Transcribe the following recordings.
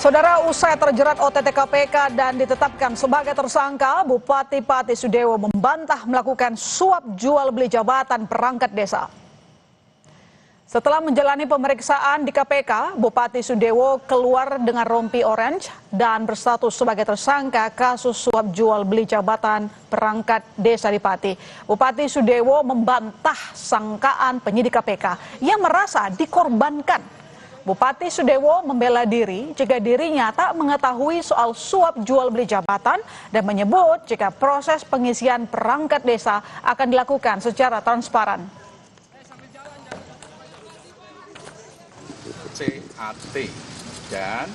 Saudara, usai terjerat OTT KPK dan ditetapkan sebagai tersangka, Bupati Pati Sudewo membantah melakukan suap jual beli jabatan perangkat desa. Setelah menjalani pemeriksaan di KPK, Bupati Sudewo keluar dengan rompi orange dan berstatus sebagai tersangka kasus suap jual beli jabatan perangkat desa di Pati. Bupati Sudewo membantah sangkaan penyidik KPK yang merasa dikorbankan. Bupati Sudewo membela diri jika dirinya tak mengetahui soal suap jual beli jabatan dan menyebut jika proses pengisian perangkat desa akan dilakukan secara transparan. CAT dan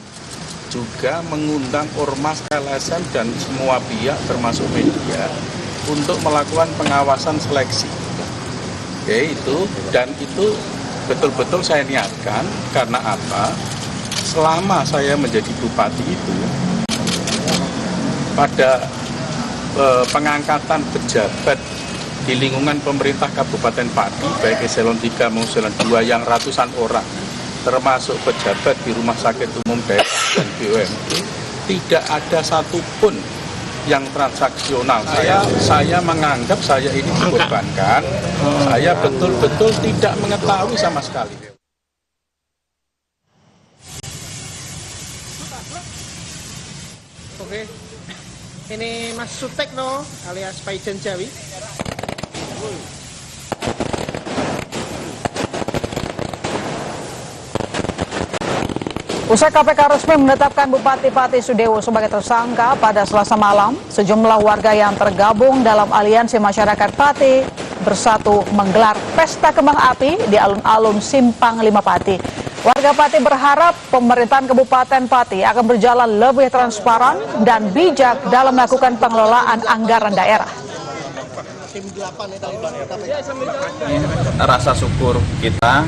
juga mengundang ormas LSM dan semua pihak termasuk media untuk melakukan pengawasan seleksi. Oke, itu betul-betul saya niatkan. Karena apa? Selama saya menjadi bupati itu, pada pengangkatan pejabat di lingkungan pemerintah Kabupaten Pati, baik eselon 3 maupun eselon 2 yang ratusan orang, termasuk pejabat di rumah sakit umum daerah dan BUMD, tidak ada satupun yang transaksional. Saya menganggap saya ini dikorbankan. Saya betul-betul tidak mengetahui sama sekali. Oke, ini Mas Sutekno alias Paijen Jawi. Usai KPK resmi menetapkan Bupati Pati Sudewo sebagai tersangka pada Selasa malam, sejumlah warga yang tergabung dalam Aliansi Masyarakat Pati Bersatu menggelar pesta kembang api di alun-alun Simpang 5 Pati. Warga Pati berharap pemerintahan Kabupaten Pati akan berjalan lebih transparan dan bijak dalam melakukan pengelolaan anggaran daerah. Rasa syukur kita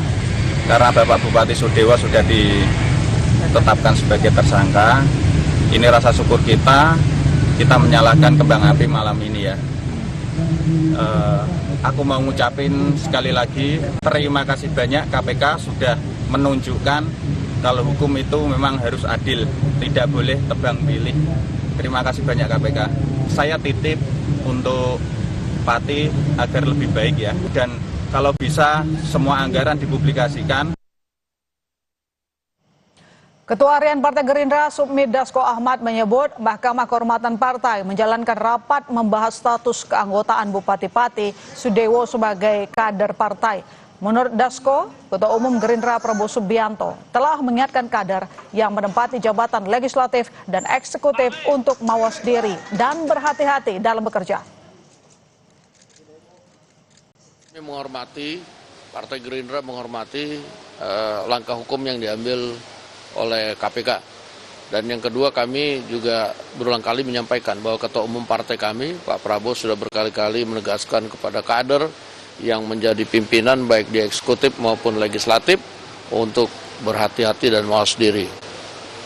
karena Bapak Bupati Sudewo sudah ditetapkan sebagai tersangka. Ini rasa syukur kita menyalakan kembang api malam ini ya. Aku mau ngucapin sekali lagi terima kasih banyak. KPK sudah menunjukkan kalau hukum itu memang harus adil, tidak boleh tebang pilih. Terima kasih banyak KPK. Saya titip untuk Pati agar lebih baik ya, dan kalau bisa semua anggaran dipublikasikan. Ketua Harian Partai Gerindra Sufmi Dasko Ahmad menyebut Mahkamah Kehormatan Partai menjalankan rapat membahas status keanggotaan Bupati Pati Sudewo sebagai kader partai. Menurut Dasko, Ketua Umum Gerindra Prabowo Subianto telah mengingatkan kader yang menempati jabatan legislatif dan eksekutif untuk mawas diri dan berhati-hati dalam bekerja. Kami menghormati, Partai Gerindra menghormati langkah hukum yang diambil oleh KPK. Dan yang kedua, kami juga berulang kali menyampaikan bahwa Ketua Umum Partai kami, Pak Prabowo, sudah berkali-kali menegaskan kepada kader yang menjadi pimpinan baik di eksekutif maupun legislatif untuk berhati-hati dan mawas diri.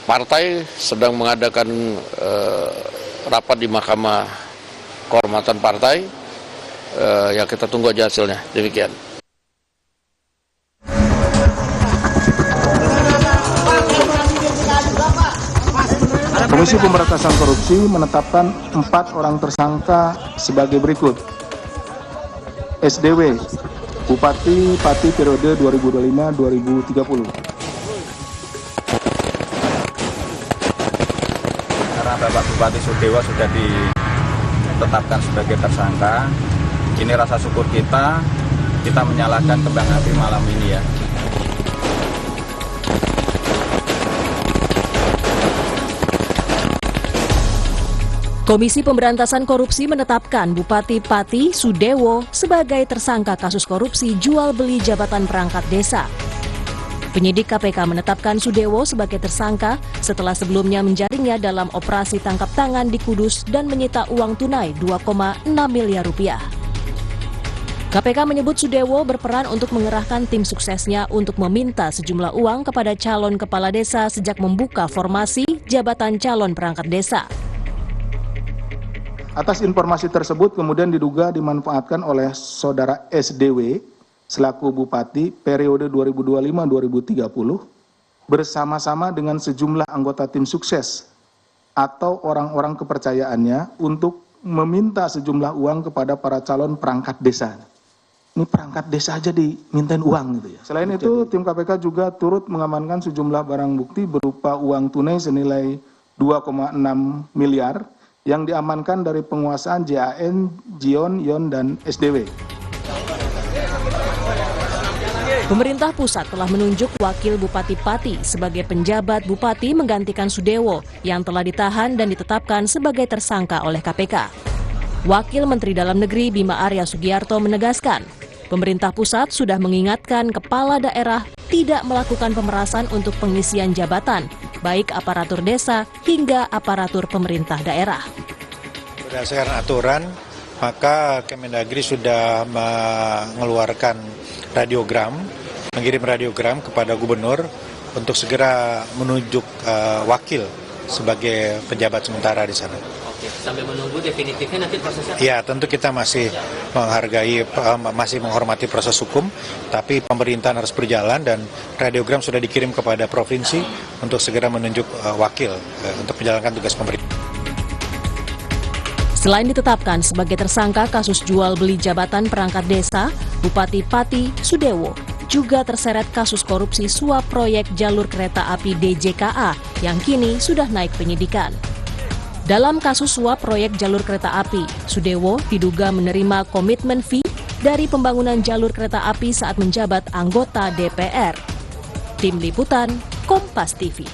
Partai sedang mengadakan rapat di Mahkamah Kehormatan Partai, ya kita tunggu aja hasilnya, demikian. Komisi Pemberantasan Korupsi menetapkan 4 orang tersangka sebagai berikut. SDW, Bupati Pati periode 2025-2030. Karena Bapak Bupati Sudewo sudah ditetapkan sebagai tersangka, ini rasa syukur kita menyalakan kembang api malam ini ya. Komisi Pemberantasan Korupsi menetapkan Bupati Pati Sudewo sebagai tersangka kasus korupsi jual beli jabatan perangkat desa. Penyidik KPK menetapkan Sudewo sebagai tersangka setelah sebelumnya menjaringnya dalam operasi tangkap tangan di Kudus dan menyita uang tunai 2,6 miliar rupiah. KPK menyebut Sudewo berperan untuk mengerahkan tim suksesnya untuk meminta sejumlah uang kepada calon kepala desa sejak membuka formasi jabatan calon perangkat desa. Atas informasi tersebut kemudian diduga dimanfaatkan oleh saudara SDW selaku Bupati periode 2025-2030 bersama-sama dengan sejumlah anggota tim sukses atau orang-orang kepercayaannya untuk meminta sejumlah uang kepada para calon perangkat desa. Ini perangkat desa aja dimintain uang gitu ya. Selain itu, tim KPK juga turut mengamankan sejumlah barang bukti berupa uang tunai senilai 2,6 miliar yang diamankan dari penguasaan JAN, JION, YON, dan SDW. Pemerintah pusat telah menunjuk Wakil Bupati Pati sebagai penjabat Bupati menggantikan Sudewo yang telah ditahan dan ditetapkan sebagai tersangka oleh KPK. Wakil Menteri Dalam Negeri Bima Arya Sugiarto menegaskan, pemerintah pusat sudah mengingatkan kepala daerah tidak melakukan pemerasan untuk pengisian jabatan, baik aparatur desa hingga aparatur pemerintah daerah. Berdasarkan aturan, maka Kemendagri sudah mengeluarkan radiogram, mengirim radiogram kepada gubernur untuk segera menunjuk wakil sebagai penjabat sementara di sana. Oke, sambil menunggu definitifnya nanti prosesnya? Ya, tentu kita masih menghormati proses hukum, tapi pemerintahan harus berjalan dan radiogram sudah dikirim kepada provinsi untuk segera menunjuk wakil untuk menjalankan tugas pemerintah. Selain ditetapkan sebagai tersangka kasus jual beli jabatan perangkat desa, Bupati Pati Sudewo juga terseret kasus korupsi suap proyek jalur kereta api DJKA yang kini sudah naik penyidikan. Dalam kasus suap proyek jalur kereta api, Sudewo diduga menerima komitmen fee dari pembangunan jalur kereta api saat menjabat anggota DPR. Tim Liputan, Kompas TV.